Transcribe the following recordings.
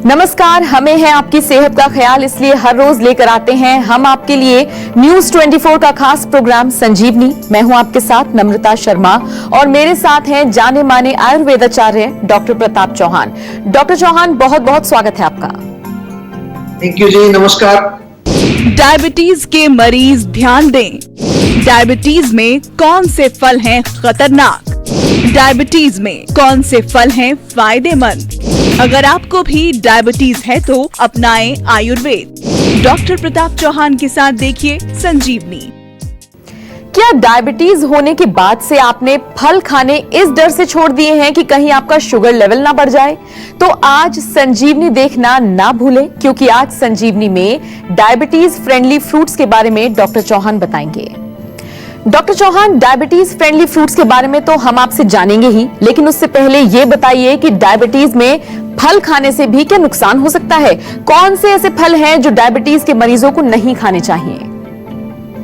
नमस्कार, हमें है आपकी सेहत का ख्याल, इसलिए हर रोज लेकर आते हैं हम आपके लिए न्यूज 24 का खास प्रोग्राम संजीवनी। मैं हूं आपके साथ नम्रता शर्मा और मेरे साथ हैं जाने माने आयुर्वेदाचार्य डॉक्टर प्रताप चौहान। डॉक्टर चौहान, बहुत बहुत स्वागत है आपका। थैंक यू जी, नमस्कार। डायबिटीज के मरीज ध्यान दें। डायबिटीज में कौन से फल हैं खतरनाक? डायबिटीज में कौन से फल हैं फायदेमंद? अगर आपको भी डायबिटीज है तो अपनाएं आयुर्वेद। डॉक्टर प्रताप चौहान के साथ देखिए संजीवनी। क्या डायबिटीज होने के बाद से आपने फल खाने इस डर से छोड़ दिए हैं कि कहीं आपका शुगर लेवल ना बढ़ जाए? तो आज संजीवनी देखना ना भूलें, क्योंकि आज संजीवनी में डायबिटीज फ्रेंडली फ्रूट्स के बारे में डॉक्टर चौहान बताएंगे। Doctor Chauhan, diabetes friendly fruits के बारे में तो हम आपसे जानेंगे ही, लेकिन उससे पहले ये बताइए कि डायबिटीज में फल खाने से भी क्या नुकसान हो सकता है? कौन से ऐसे फल हैं जो डायबिटीज के मरीजों को नहीं खाने चाहिए?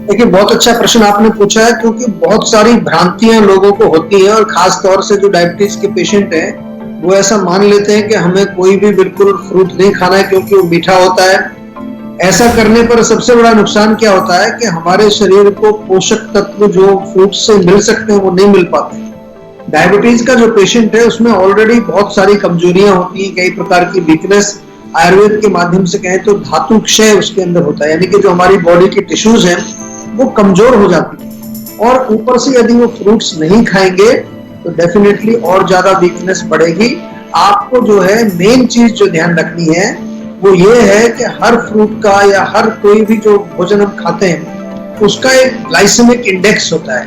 देखिए, बहुत अच्छा प्रश्न आपने पूछा है, क्योंकि बहुत सारी भ्रांतियां लोगों को होती हैं और खास तौर से जो डायबिटीज के पेशेंट हैं वो ऐसा मान लेते हैं कि हमें कोई भी बिल्कुल फ्रूट नहीं खाना है क्योंकि वो मीठा होता है। ऐसा करने पर सबसे बड़ा नुकसान क्या होता है कि हमारे शरीर को पोषक तत्व जो फ्रूट से मिल सकते हैं वो नहीं मिल पाते। डायबिटीज का जो पेशेंट है उसमें ऑलरेडी बहुत सारी कमजोरियां होती हैं, कई प्रकार की वीकनेस। आयुर्वेद के माध्यम से कहें तो धातु क्षय उसके अंदर होता है, यानी कि जो हमारी बॉडी की टिश्यूज हैं वो कमजोर हो जाती है। और ऊपर से यदि वो फ्रूट्स नहीं खाएंगे तो डेफिनेटली और ज्यादा वीकनेस बढ़ेगी। आपको जो है मेन चीज जो ध्यान रखनी है वो ये है कि हर फ्रूट का या हर कोई भी जो भोजन हम खाते हैं उसका एक ग्लाइसेमिक इंडेक्स होता है,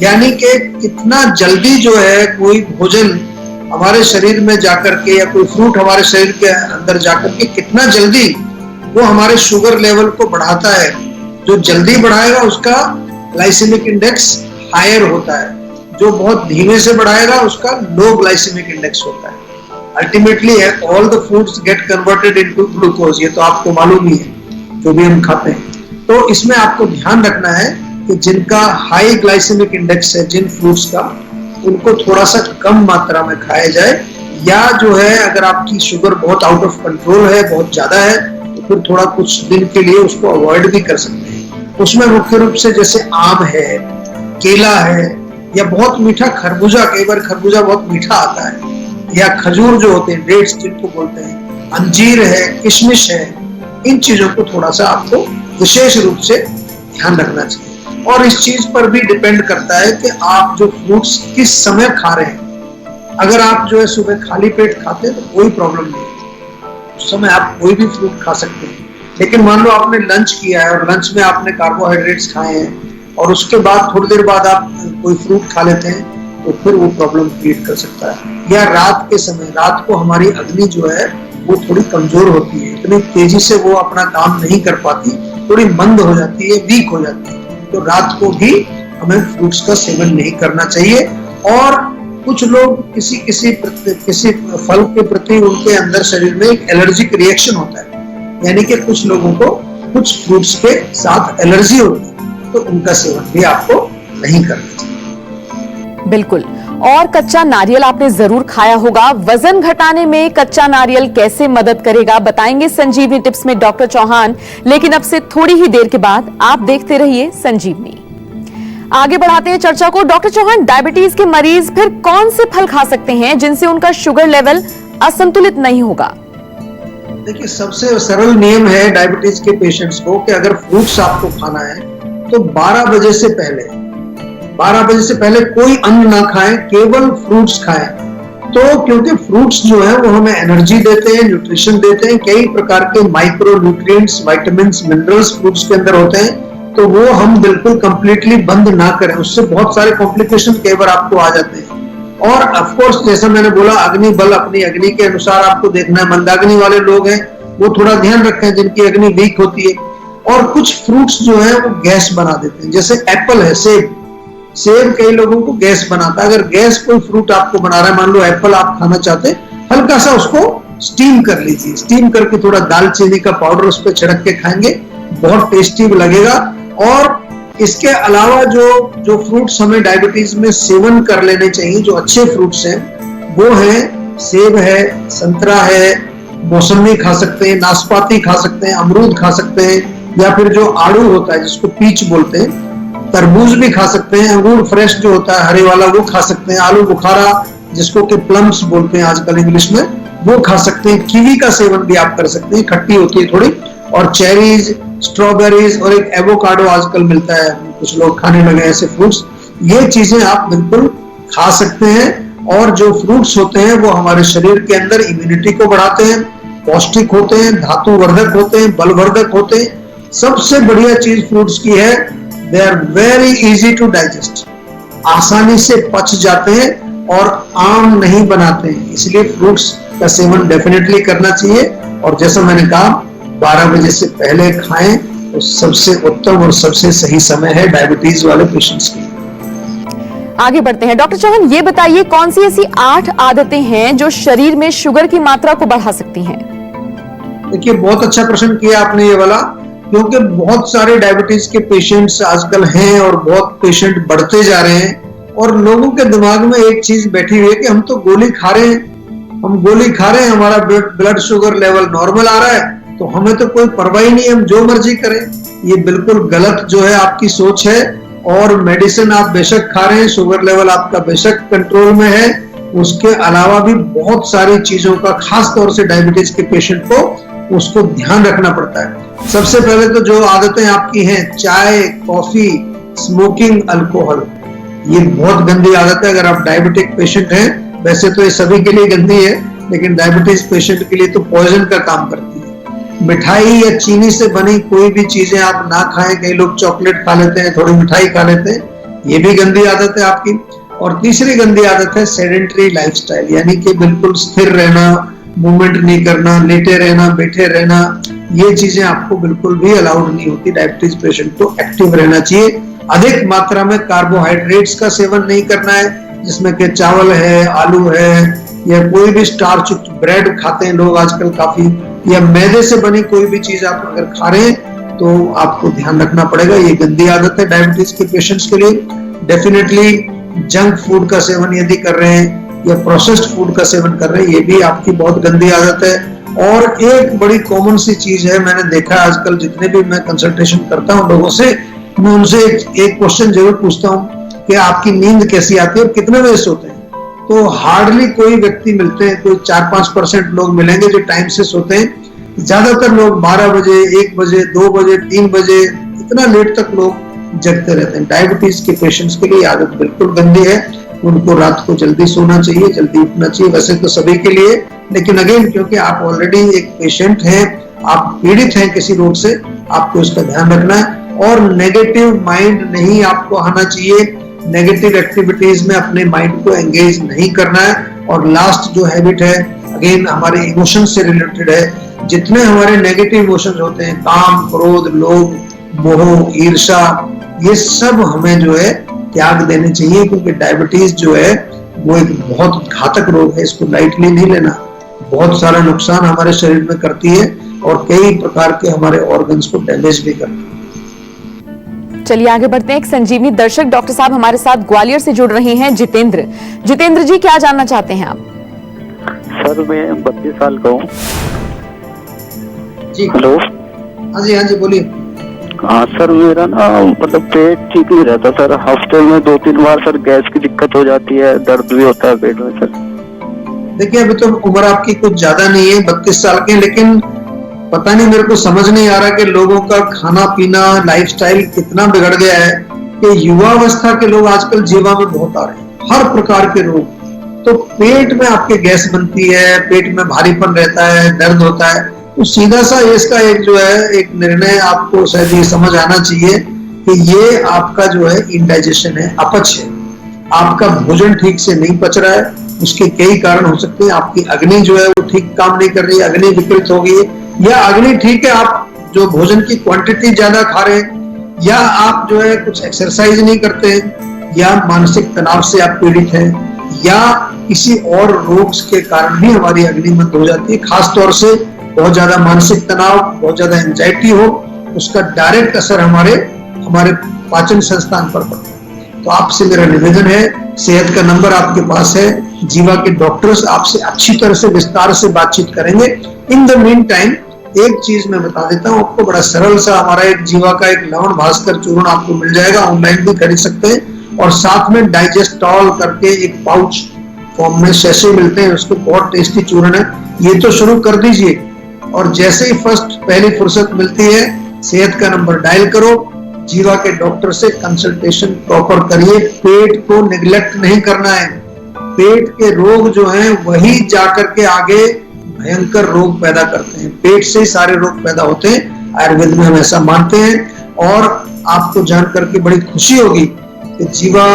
यानी कि कितना जल्दी जो है कोई भोजन हमारे शरीर में जाकर के या कोई फ्रूट हमारे शरीर के अंदर जाकर के कितना जल्दी वो हमारे शुगर लेवल को बढ़ाता है। जो जल्दी बढ़ाएगा उसका ग्लाइसेमिक इंडेक्स हायर होता है, जो बहुत धीमे से बढ़ाएगा उसका लो ग्लाइसेमिक इंडेक्स होता है। Ultimately all the foods get converted into glucose, ये तो आपको मालूम ही है जो भी हम खाते हैं। तो इसमें आपको ध्यान रखना है कि जिनका हाई ग्लाइसेमिक इंडेक्स है जिन फ्रूट्स का, उनको थोड़ा सा कम मात्रा में खाया जाए, या जो है अगर आपकी शुगर बहुत आउट ऑफ कंट्रोल है, बहुत ज्यादा है, तो फिर थोड़ा कुछ दिन के लिए उसको अवॉइड भी कर सकते हैं। उसमें मुख्य रूप से जैसे आम है, केला है, या बहुत मीठा खरबूजा, कई बार खरबूजा बहुत मीठा आता है, या खजूर जो होते हैं, डेट्स जिनको बोलते हैं, अंजीर है, किशमिश है, इन चीजों को थोड़ा सा आपको विशेष रूप से ध्यान रखना चाहिए। और इस चीज पर भी डिपेंड करता है कि आप जो फ्रूट्स किस समय खा रहे हैं। अगर आप जो है सुबह खाली पेट खाते हैं तो कोई प्रॉब्लम नहीं है, उस समय आप कोई भी फ्रूट खा सकते हैं। लेकिन मान लो आपने लंच किया है और लंच में आपने कार्बोहाइड्रेट्स खाए हैं और उसके बाद थोड़ी देर बाद आप कोई फ्रूट खा लेते हैं तो फिर वो प्रॉब्लम क्रिएट कर सकता है। या रात के समय, रात को हमारी अग्नि जो है वो थोड़ी कमजोर होती है, इतनी तेजी से वो अपना काम नहीं कर पाती, थोड़ी मंद हो जाती है, वीक हो जाती है। तो रात को भी हमें फ्रूट्स का सेवन नहीं करना चाहिए। और कुछ लोग किसी फल के प्रति उनके अंदर शरीर में एक एलर्जिक रिएक्शन होता है, यानी कि कुछ लोगों को कुछ फ्रूट्स के साथ एलर्जी होती है, तो उनका सेवन भी आपको नहीं करना चाहिए। बिल्कुल। और कच्चा नारियल आपने जरूर खाया होगा। वजन घटाने में कच्चा नारियल कैसे मदद करेगा बताएंगे संजीवनी टिप्स में डॉक्टर चौहान, लेकिन अब से थोड़ी ही देर के बाद आप देखते रहिए संजीवनी। आगे बढ़ाते हैं चर्चा को। डॉक्टर चौहान, डायबिटीज के मरीज फिर कौन से फल खा सकते हैं जिनसे उनका शुगर लेवल असंतुलित नहीं होगा? देखिए, सबसे सरल नियम है डायबिटीज के पेशेंट्स को कि अगर फ्रूट्स आपको खाना है तो 12 बजे से पहले कोई अन्न ना खाएं, केवल फ्रूट्स खाएं। तो क्योंकि फ्रूट्स जो है वो हमें एनर्जी देते हैं, न्यूट्रिशन देते हैं, कई प्रकार के micro nutrients, vitamins, minerals fruits के अंदर होते हैं, तो वो हम बिल्कुल कंप्लीटली बंद ना करें, उससे बहुत सारे कॉम्प्लिकेशन कई बार आपको आ जाते हैं। और ऑफ कोर्स जैसा मैंने बोला, अग्नि बल अपनी अग्नि के अनुसार आपको देखना है। मंदाग्नि वाले लोग हैं वो थोड़ा ध्यान रखें जिनकी अग्नि वीक होती है। और कुछ फ्रूट्स जो है वो गैस बना देते हैं, जैसे एप्पल है, सेब कई लोगों को गैस बनाता है। अगर गैस कोई फ्रूट आपको बना रहा है, मान लो एप्पल आप खाना चाहते हैं, हल्का सा उसको स्टीम कर लीजिए, स्टीम करके थोड़ा दालचीनी का पाउडर उस पर छिड़क के खाएंगे, बहुत टेस्टी लगेगा। और इसके अलावा जो फ्रूट्स हमें डायबिटीज में सेवन कर लेने चाहिए, जो अच्छे फ्रूट्स हैं, वो है सेब है, संतरा है, मौसमी खा सकते हैं, नाशपाती खा सकते हैं, अमरूद खा सकते हैं, या फिर जो आड़ू होता है जिसको पीच बोलते हैं, तरबूज भी खा सकते हैं, अंगूर फ्रेश जो होता है हरे वाला वो खा सकते हैं, आलू बुखारा जिसको कि प्लम्स बोलते हैं आजकल इंग्लिश में, वो खा सकते हैं। कीवी का सेवन भी आप कर सकते हैं, खट्टी होती है थोड़ी, और चेरीज, स्ट्रॉबेरीज और एक एवोकाडो आजकल मिलता है, कुछ लोग खाने लगे ऐसे फ्रूट्स, ये चीजें आप बिल्कुल खा सकते हैं। और जो फ्रूट्स होते हैं वो हमारे शरीर के अंदर इम्यूनिटी को बढ़ाते हैं, पौष्टिक होते हैं, धातुवर्धक होते हैं, बलवर्धक होते हैं। सबसे बढ़िया चीज फ्रूट्स की है, they are very easy to digest, आसानी से पच जाते हैं और आम नहीं बनाते हैं, इसलिए फ्रूट्स का सेवन डेफिनेटली करना चाहिए। और जैसा मैंने कहा 12 बजे से पहले खाएं तो सबसे उत्तम और सबसे सही समय है डायबिटीज वाले पेशेंट्स के लिए। आगे बढ़ते हैं। डॉक्टर चौहान, ये बताइए कौन सी ऐसी 8 आदतें हैं जो शरीर में शुगर की मात्रा को बढ़ा सकती हैं? देखिए, बहुत अच्छा प्रश्न किया आपने ये वाला, क्योंकि बहुत सारे डायबिटीज के पेशेंट्स आजकल हैं और बहुत पेशेंट बढ़ते जा रहे हैं, और लोगों के दिमाग में एक चीज बैठी हुई है कि हम तो गोली खा रहे हैं, हम गोली खा रहे हैं, हमारा ब्लड शुगर लेवल नॉर्मल आ रहा है, तो हमें तो कोई परवाह ही नहीं, हम जो मर्जी करें। ये बिल्कुल गलत जो है आपकी सोच है। और मेडिसिन आप बेशक खा रहे हैं, शुगर लेवल आपका बेशक कंट्रोल में है, उसके अलावा भी बहुत सारी चीजों का, खास तौर से डायबिटीज के पेशेंट को उसको ध्यान रखना पड़ता है। सबसे पहले तो जो आदतें आपकी हैं, चाय, कॉफी, स्मोकिंग, अल्कोहल, ये बहुत गंदी आदत है। अगर आप डायबिटिक पेशेंट हैं, वैसे तो ये सभी के लिए गंदी है, लेकिन डायबिटीज पेशेंट के लिए तो पॉइजन का काम करती है। मिठाई या चीनी से बनी कोई भी चीजें आप ना खाएं। कई लोग चॉकलेट खा लेते हैं, थोड़ी मिठाई खा लेते हैं, ये भी गंदी आदत है आपकी। और तीसरी गंदी आदत है सेडेंटरी लाइफस्टाइल, यानी कि बिल्कुल स्थिर रहना, मूवमेंट नहीं करना, लेटे रहना, बैठे रहना, ये चीजें आपको बिल्कुल भी अलाउड नहीं होती। डायबिटीज पेशेंट को एक्टिव रहना चाहिए। अधिक मात्रा में कार्बोहाइड्रेट्स का सेवन नहीं करना है, जिसमें कि चावल है, आलू है, या कोई भी स्टार्च, ब्रेड खाते हैं लोग आजकल काफी, या मैदे से बनी कोई भी चीज आप अगर खा रहे हैं तो आपको ध्यान रखना पड़ेगा। ये गंदी आदत है डायबिटीज के पेशेंट्स के लिए। डेफिनेटली जंक फूड का सेवन यदि कर रहे हैं या प्रोसेस्ड फूड का सेवन कर रहे हैं, ये भी आपकी बहुत गंदी आदत है। और एक बड़ी कॉमन सी चीज है, मैंने देखा है आजकल जितने भी मैं कंसल्टेशन करता हूँ लोगों से, मैं उनसे एक क्वेश्चन जरूर पूछता हूँ कि आपकी नींद कैसी आती है और कितने बजे सोते हैं। तो हार्डली कोई व्यक्ति मिलते हैं, कोई 4-5% लोग मिलेंगे जो टाइम से सोते हैं। ज्यादातर लोग 12 बजे, 1 बजे, 2 बजे, 3 बजे, इतना लेट तक लोग जगते रहते हैं। डायबिटीज के पेशेंट्स के लिए आदत बिल्कुल गंदी है। उनको रात को जल्दी सोना चाहिए, जल्दी उठना चाहिए, वैसे तो सभी के लिए, लेकिन अगेन क्योंकि आप ऑलरेडी एक पेशेंट हैं, आप पीड़ित हैं किसी रोग से, आपको इसका ध्यान रखना है। और नेगेटिव माइंड नहीं आपको आना चाहिए, नेगेटिव एक्टिविटीज में अपने माइंड को एंगेज नहीं करना है। और लास्ट जो हैबिट है, अगेन हमारे इमोशन से रिलेटेड है। जितने हमारे नेगेटिव इमोशंस होते हैं, काम, क्रोध, लोभ, मोह, ईर्ष्या, ये सब हमें जो है त्याग देने चाहिए, क्योंकि डायबिटीज जो है वो एक बहुत घातक रोग है, इसको लाइटली नहीं लेना। बहुत सारा नुकसान हमारे शरीर में करती है और कई प्रकार के हमारे ऑर्गन्स को डैमेज भी करती है। चलिए आगे बढ़ते हैं। एक संजीवनी दर्शक डॉक्टर साहब हमारे साथ ग्वालियर से जुड़ रहे हैं, जितेंद्र। जितेंद्र जी, क्या जानना चाहते हैं आप? सर मैं 32 साल का हूँ। जी हेलो। हाँ जी बोलिए। हाँ सर, मेरा ना मतलब पेट ठीक नहीं रहता सर, हफ्ते में 2-3 बार सर गैस की दिक्कत हो जाती है, दर्द भी होता है पेट में सर। देखिए, अभी तो उम्र आपकी कुछ ज्यादा नहीं है, 32 साल के, लेकिन पता नहीं, मेरे को समझ नहीं आ रहा कि लोगों का खाना पीना, लाइफस्टाइल कितना बिगड़ गया है कि युवा अवस्था के लोग आजकल जीवा में बहुत आ रहे हैं, हर प्रकार के रोग। तो पेट में आपके गैस बनती है, पेट में भारीपन रहता है, दर्द होता है, तो सीधा सा इसका एक जो है एक निर्णय आपको शायद ये समझ आना चाहिए कि ये आपका जो है इंडाइजेशन है, अपच है, आपका भोजन ठीक से नहीं पच रहा है। उसके कई कारण हो सकते हैं। आपकी अग्नि जो है वो ठीक काम नहीं कर रही है, अग्नि विकृत हो गई है, या अग्नि ठीक है, आप जो भोजन की क्वांटिटी ज्यादा खा रहे हैं, या आप जो है कुछ एक्सरसाइज नहीं करते हैं, या मानसिक तनाव से आप पीड़ित हैं, या किसी और रोग के कारण भी हमारी अग्नि मंद हो जाती है। खास तौर से बहुत ज्यादा मानसिक तनाव, बहुत ज्यादा एंजाइटी हो, उसका डायरेक्ट असर हमारे पाचन संस्थान पर पड़ता है। तो आपसे मेरा निवेदन है, सेहत का नंबर आपके पास है, जीवा के डॉक्टर्स आपसे अच्छी तरह से विस्तार से बातचीत करेंगे। इन द मीन टाइम एक चीज मैं बता देता हूँ आपको, बड़ा सरल सा हमारा एक जीवा का एक लवण भास्कर चूर्ण आपको मिल जाएगा, ऑनलाइन भी खरीद सकते हैं। और साथ में डाइजेस्टॉल करके एक पाउच फॉर्म में शैशे मिलते हैं, उसको बहुत टेस्टी चूर्ण है, ये तो शुरू कर दीजिए। और जैसे ही पहली फुर्सत मिलती है, सेहत का नंबर डायल करो, जीवा के डॉक्टर से कंसल्टेशन प्रॉपर करिए। पेट को निगलेक्ट नहीं करना है। पेट के रोग जो हैं वही जाकर के आगे भयंकर रोग पैदा करते हैं। पेट से ही सारे रोग पैदा होते हैं, आयुर्वेद में हम ऐसा मानते हैं। और आपको जानकर के बड़ी खुशी होगी कि जीवा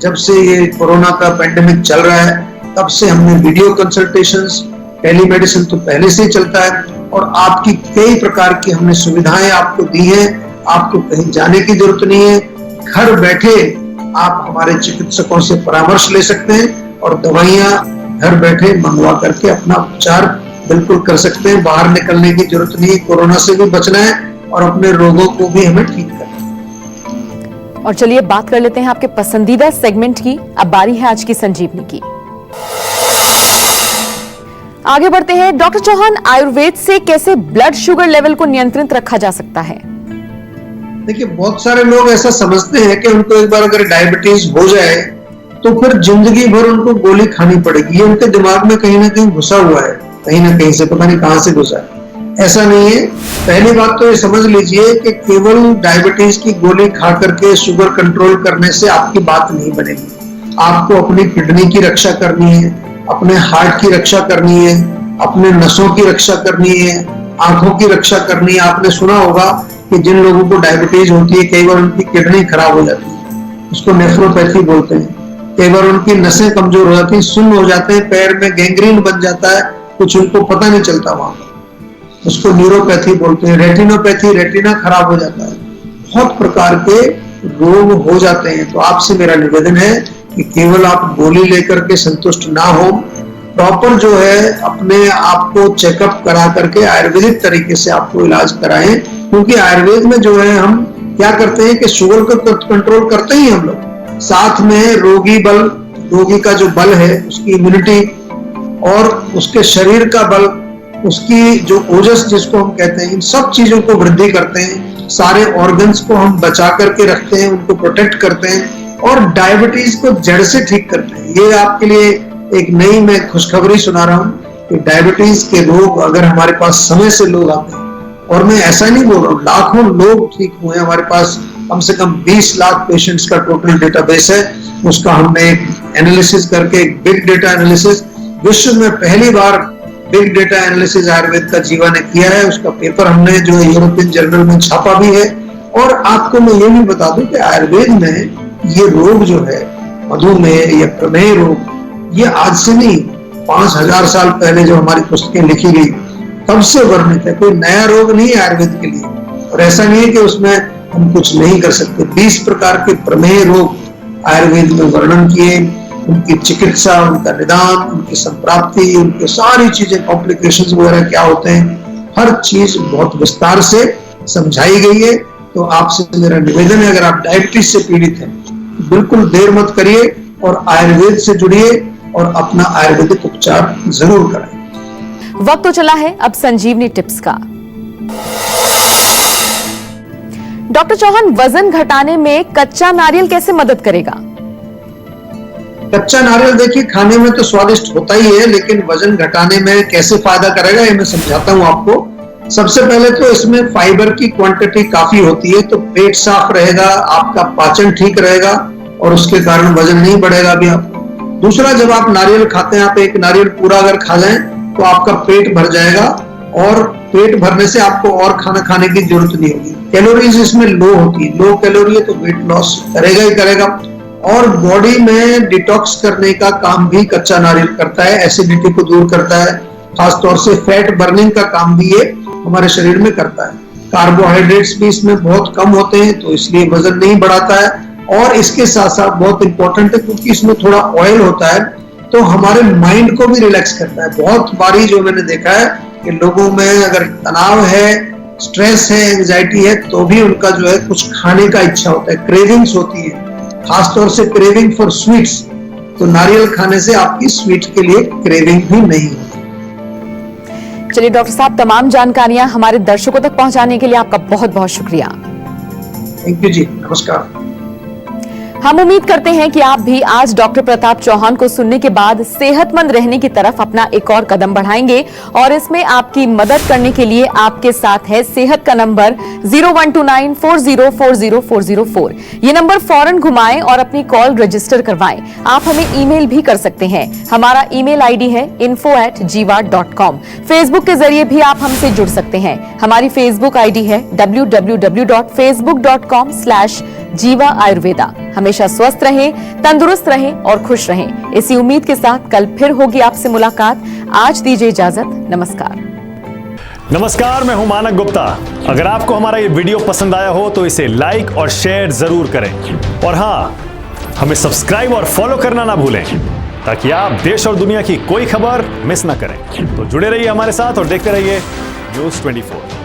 जब से ये कोरोना का पेंडेमिक चल रहा है, तब से हमने वीडियो कंसल्टेशंस, टेलीमेडिसिन तो पहले से ही चलता है, और आपकी कई प्रकार की हमने सुविधाएं आपको दी हैं। आपको कहीं जाने की जरूरत नहीं है, घर बैठे आप हमारे चिकित्सकों से परामर्श ले सकते हैं और दवाइयां घर बैठे मंगवा करके अपना उपचार बिल्कुल कर सकते हैं। बाहर निकलने की जरूरत नहीं है, कोरोना से भी बचना है और अपने रोगों को भी हमें ठीक करना है। और चलिए बात कर लेते हैं आपके पसंदीदा सेगमेंट की। अब बारी है आज की संजीवनी की। आगे बढ़ते हैं। डॉक्टर चौहान, आयुर्वेद से कैसे ब्लड शुगर लेवल को नियंत्रित रखा जा सकता है? देखिए, बहुत सारे लोग ऐसा समझते हैं कि उनको एक बार अगर डायबिटीज हो जाए तो फिर जिंदगी भर उनको गोली खानी पड़ेगी। ये उनके दिमाग में कहीं ना कहीं घुसा हुआ है, कहीं ना कहीं से, पता नहीं कहां से घुसा है। ऐसा नहीं है। पहली बात तो ये समझ लीजिए कि केवल डायबिटीज की गोली खा करके शुगर कंट्रोल करने से आपकी बात नहीं बनेगी। आपको अपनी किडनी की रक्षा करनी है, अपने हार्ट की रक्षा करनी है, अपने नसों की रक्षा करनी है, आंखों की रक्षा करनी है। आपने सुना होगा कि जिन लोगों को डायबिटीज होती है कई बार उनकी किडनी खराब हो जाती है, उसको नेफ्रोपैथी बोलते हैं। कई बार उनकी नसें कमजोर हो जाती हैं, सुन्न हो जाते हैं, पैर में गैंग्रीन बन जाता है, कुछ उनको पता नहीं चलता वहां पर, उसको न्यूरोपैथी बोलते हैं। रेटिनोपैथी, रेटिना खराब हो जाता है। बहुत प्रकार के रोग हो जाते हैं। तो आपसे मेरा निवेदन है कि केवल आप गोली लेकर के संतुष्ट ना हो, प्रॉपर जो है अपने आप को चेकअप करा करके आयुर्वेदिक तरीके से आपको इलाज कराएं। क्योंकि आयुर्वेद में जो है हम क्या करते हैं कि शुगर को कंट्रोल करते ही हम लोग, साथ में रोगी का जो बल है, उसकी इम्यूनिटी और उसके शरीर का बल, उसकी जो ओजस जिसको हम कहते हैं, इन सब चीजों को वृद्धि करते हैं। सारे ऑर्गन्स को हम बचा करके रखते हैं, उनको प्रोटेक्ट करते हैं और डायबिटीज को जड़ से ठीक करते हैं। ये आपके लिए एक नई मैं खुशखबरी सुना रहा हूँ कि डायबिटीज के रोग अगर हमारे पास समय से लोग आते हैं, और मैं ऐसा नहीं बोल रहा हूँ, लाखों लोग ठीक हुए हैं। हमारे पास कम से कम 20 लाख पेशेंट्स का टोटल डेटाबेस है। उसका हमने एक एनालिसिस करके, एक बिग डेटा एनालिसिस, विश्व में पहली बार बिग डेटा एनालिसिस आयुर्वेद का जीवा ने किया है। उसका पेपर हमने जो यूरोपियन जर्नल में छापा भी है। और आपको मैं ये भी बता दूं कि आयुर्वेद में ये रोग जो है, मधुमेह या प्रमेह रोग, ये आज से नहीं, 5000 साल पहले जो हमारी पुस्तकें लिखी गई तब से वर्णित है। कोई नया रोग नहीं है आयुर्वेद के लिए। और ऐसा नहीं है कि उसमें हम कुछ नहीं कर सकते। 20 प्रकार के प्रमेह रोग आयुर्वेद में वर्णन किए, उनकी चिकित्सा, उनका निदान, उनकी संप्राप्ति, उनकी सारी चीजें, कॉम्प्लिकेशंस वगैरह क्या होते हैं, हर चीज बहुत विस्तार से समझाई गई है। तो आपसे मेरा निवेदन है, अगर आप डायबिटीज से पीड़ित हैं, बिल्कुल देर मत करिए और आयुर्वेद से जुड़िए और अपना आयुर्वेदिक उपचार जरूर कराएं। वक्त तो चला है अब संजीवनी टिप्स का। डॉक्टर चौहान, वजन घटाने में कच्चा नारियल कैसे मदद करेगा? कच्चा नारियल देखिए खाने में तो स्वादिष्ट होता ही है, लेकिन वजन घटाने में कैसे फायदा करेगा ये मैं समझाता हूं आपको। सबसे पहले तो इसमें फाइबर की क्वांटिटी काफी होती है, तो पेट साफ रहेगा, आपका पाचन ठीक रहेगा और उसके कारण वजन नहीं बढ़ेगा भी आपको। दूसरा, जब आप नारियल खाते हैं, आप एक नारियल पूरा अगर खा जाएं तो आपका पेट भर जाएगा और पेट भरने से आपको और खाना खाने की जरूरत नहीं होगी। कैलोरीज इसमें लो होती है, लो कैलोरी है तो वेट लॉस करेगा ही करेगा। और बॉडी में डिटॉक्स करने का काम भी कच्चा नारियल करता है, एसिडिटी को दूर करता है, खासतौर से फैट बर्निंग का काम भी ये हमारे शरीर में करता है। कार्बोहाइड्रेट्स भी इसमें बहुत कम होते हैं तो इसलिए वजन नहीं बढ़ाता है। और इसके साथ साथ बहुत इंपॉर्टेंट है क्योंकि इसमें थोड़ा ऑयल होता है तो हमारे माइंड को भी रिलैक्स करता है। बहुत बारी जो मैंने देखा है कि लोगों में अगर तनाव है, स्ट्रेस है, एंजाइटी है, तो भी उनका जो है कुछ खाने का इच्छा होता है, क्रेविंग्स होती है, खासतौर से क्रेविंग फॉर स्वीट्स, तो नारियल खाने से आपकी स्वीट के लिए क्रेविंग भी नहीं होती। चलिए डॉक्टर साहब, तमाम जानकारियां हमारे दर्शकों तक पहुंचाने के लिए आपका बहुत बहुत शुक्रिया। थैंक यू जी, नमस्कार। हम उम्मीद करते हैं कि आप भी आज डॉक्टर प्रताप चौहान को सुनने के बाद सेहतमंद रहने की तरफ अपना एक और कदम बढ़ाएंगे, और इसमें आपकी मदद करने के लिए आपके साथ है सेहत का नंबर 0129404004। ये नंबर फौरन घुमाएं और अपनी कॉल रजिस्टर करवाएं। आप हमें ईमेल भी कर सकते हैं। हमारा ईमेल आईडी है info@jiva.com। फेसबुक के जरिए भी आप हमसे जुड़ सकते हैं। हमारी फेसबुक आईडी है www.facebook.com/जीवा आयुर्वेदा। हमेशा स्वस्थ रहें, तंदुरुस्त रहें और खुश रहें। इसी उम्मीद के साथ कल फिर होगी आपसे मुलाकात। आज दीजिए इजाजत, नमस्कार। नमस्कार, मैं हूं मानक गुप्ता। अगर आपको हमारा ये वीडियो पसंद आया हो तो इसे लाइक और शेयर जरूर करें, और हां, हमें सब्सक्राइब और फॉलो करना ना भूलें ताकि आप देश और दुनिया की कोई खबर मिस ना करें। तो जुड़े रहिए हमारे साथ और देखते रहिए न्यूज़ 24।